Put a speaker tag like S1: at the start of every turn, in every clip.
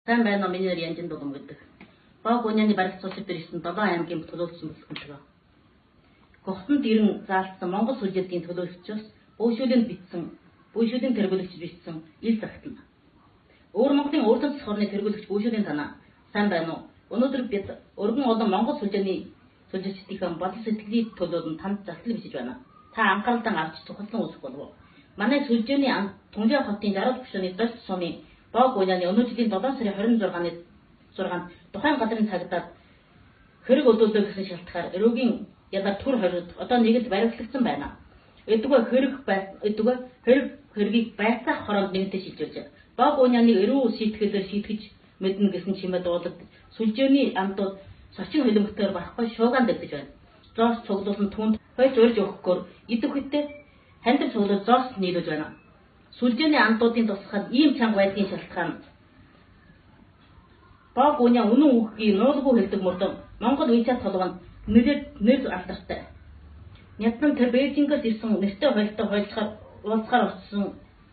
S1: Сайн байна уу миний нэр Янжин Дулам гэдэг. Бог Уняаны барилт цуцлал дээр ирсэн 7 аймгийн төлөөлөгчийн бүлгэнтэй. Гохтонд ирэн заалтсан Монгол сүлжээдийн төлөөлөгчөөс буйшүүдийн тэргүүлэгч бичсэн ил загтана. Өөр Монголын урд цэцхорны тэргүүлэгч буйшүүдийн танаа сайн байна уу? Өнөөдөр бид өргөн олон Монгол сүлжээчдийн бодол сэтгэлийн төлөөлөнд танд залтал бичиж байна. Та анхааралтай авч тухайлан үзэх болов. Манай сүлжээний Тунжаа хотын 60 гишүүний дорч сумын Бог Уняаны өнөө жилийн 7 сарын 26-нд тухайн газрын цагтад хэрэг өдөөлөө гэсэн шалтгаан эрүүгийн ядаар түр хоригд одоо нэгд баримтлагдсан байна. Эдгээр хэргийг байцаах хоронд нэгдэж шилжүүлж Бог Уняаны эрүү шийтгэлээр шийтгэж мэднэ гэсэн чимээ дуулаад сүлжээний амтууд сочин хөлбөмбөөр барахгүй шуугаан дэгдэж байна. Зоос цуглуулсан түнд хойч урьж өгөхөөр идэх үедээ хандив цуглуулж зоос нийлүүлж байна. Сүлжээний амтуудын тусгал ийм чанга байдгийн шалтгаан Бог Уняа үнэн үхгийг нуулгүй хэлдэг мөрдөн Монгол WeChat толгойд нэр алдартай. Нятан тэр Бээжингээс ирсэн нэртэй хойлохоор уулзахаар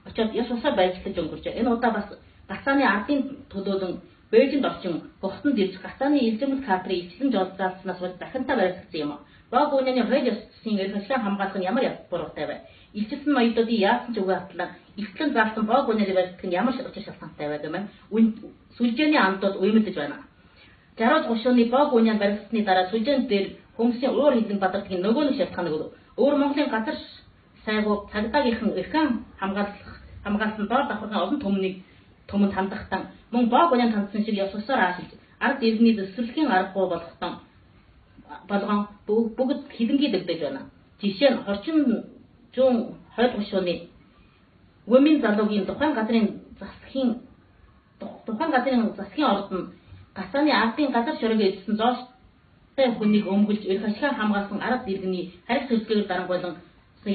S1: очиод яс усаа байжлаж өнгөрч. Энэ удаа бас Гацааны ардын төлөөлөн Бээжинд орчин Гохтонд ирж Гацааны элзэмэл кадрын ичлэн жолзаалснаас болж дахинтаа баригдсан юм. Бог Уняаны хууль ёсны эрх ашиг хамгаалах нь ямар буруутай вэ? Илчилсэн ноёдуудын яасан ч үгүй хатлаа ихтлэн заасан Бог Уняаны баригдах нь ямар учир шалтгаантай вэ гэмээр сүлжээний амтууд уймдаж байна. 60 гушууны Бог Уняаны баригдсны дараа сүлжээнд дээр хүмүүсийн уур хилэн бадардгийн нөгөө нэг шалтгаан өгөв. Өөр Монголын газар сайгуу цагдаагийнхан эрхэн хамгаалсан доор давхаргын олон түмэнд хандахдаа мөн Бог Уняаны хандсан шиг ёс усаар аашилж ард иргэний дэвсгэрлийн аргагүй болгон бүгд хилэнгийн дэгдэж байна. Жишээ нь Хорчин 120 гушууны Вөмийн залуугийн тухайн газрын засгийн орд нь Гацааны ардын газар шороогийн эзэлсэн зоостой хүнийг өмгөлж эрх ашиг хамгаалсан ард иргэний харих төлөвлөгөөр дарангуйлсан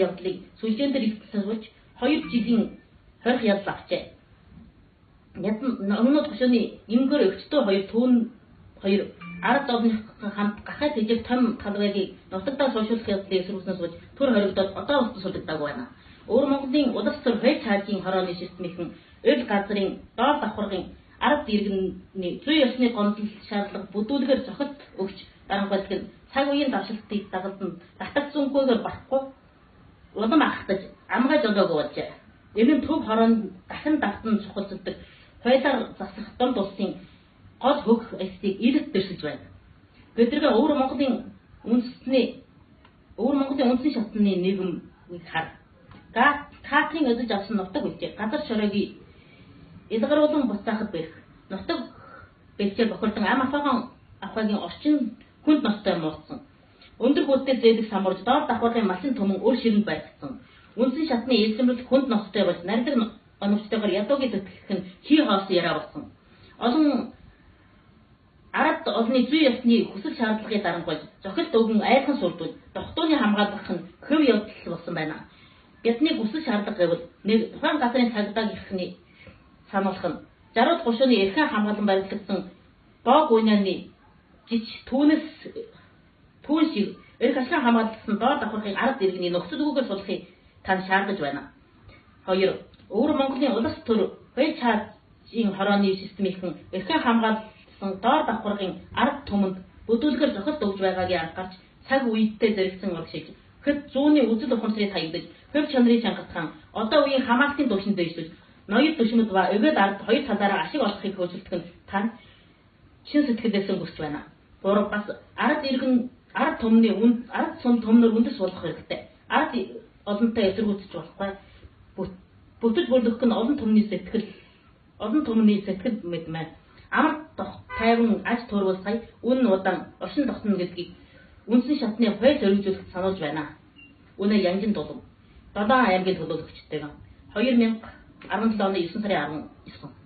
S1: явдлыг сүлжээн дээр илтгэсэн болж 2 жилийн хорих ядал авчээ. Өмнөд гушууны эмгөр өвчтөө хоёр ард олонх хамт гахай тэжиг том талбайгийг нутагдаа суушуулах явдлыг эсэргүүснээс болж түр хоригдоод одоо устд сүлдэгдэг байна. Өөр Монголын улс төр хууль цаажийн хорооны системийнхэн ил газрын доор давхаргын ард иргэний зүй ёсны гомдол шаардлага бүдүүлгээр зохид өгч дарангуйлах нь цаг үеийн давшилтыг дагалдан татагцсангүйгээр барахгүй улам ахтаж амгай жолоог болжээ. Энэ нь төв хороонд дахин давтан сухалцдаг хуулиар засах дом улсын гол хөх эсийг ирэх дэрсэж байна. Гэдрэг өөр Монголын үндэсний шатны нийгмийг хар. Катрин өдөж авсан нутаг үлжээ. Газар шороогийн илгаруулан буцаахад бэрх. Нутаг бэлчээр бохирдсон ам ахагийн орчин хүнд ностой мууцсан. Өндөр хүнтэй зээдэг самурж доор давхаргын машин төмөн өр ширэнд баригдсан. Үндэсний шатны элзэмрэл хүнд ностой болж нарийндаг оновчтойгоор ядуугийн төтгөх нь хий хоосон яраа болсон. Олон ард олонний зүй ёсны хүсэл шаардлагыг дарангуйлж зохилт өгөн айлхан сурдвал дохтууны хамгаалах нь хөв явдал болсон байна. Бидний хүсэл шаардлага гэвэл нэг тухайн газрын цагдаагийнхны сануулах нь 60 гушууны эрхэн хамгаалан баригдсан Бог Уняаны жиж түүн шиг эрх ашиг хамгаалсан доор давхаргын ард иргэний нөхцөл үгээр сулахыг тань шаардаж байна. 2. Өөр Монголын улс төр хууль цаажийн хорооны системийнхэн эрхэн хамгаалсан доор давхаргын ард түмэнд бүдүүлгээр зохиолт өгж байгааг анхаарч цаг үедээ зэрэгцэн урагшиж хэд зүүнний үзэл ухамсарыг хаягдаж хөв чанарыг чангатхан одоо үеийн хамаалтын төвшөнд дэвшүүлж ноёд төшмөд ба өгөөд ард хоёр талаараа ашиг олохыг хөөцөлдөх нь тань шин сэтгэлээс өнгөрч байна. 3. Бас ард сум төмнөр үндэс болох хэрэгтэй. Ард олонтой эсэргүүцэж болохгүй. Бүтэж бүрлэх нь олон түмний сэтгэл мэдмээ. Амар тайван аж төрүүлсэй үн удаан оршин тогтно гэдгийг үндэсний шатны хууль зориулж сануулж байна. Үнэ Янжин Дулам 7 аймгийн төлөөлөгчтэй 2017 оны 9 сарын 19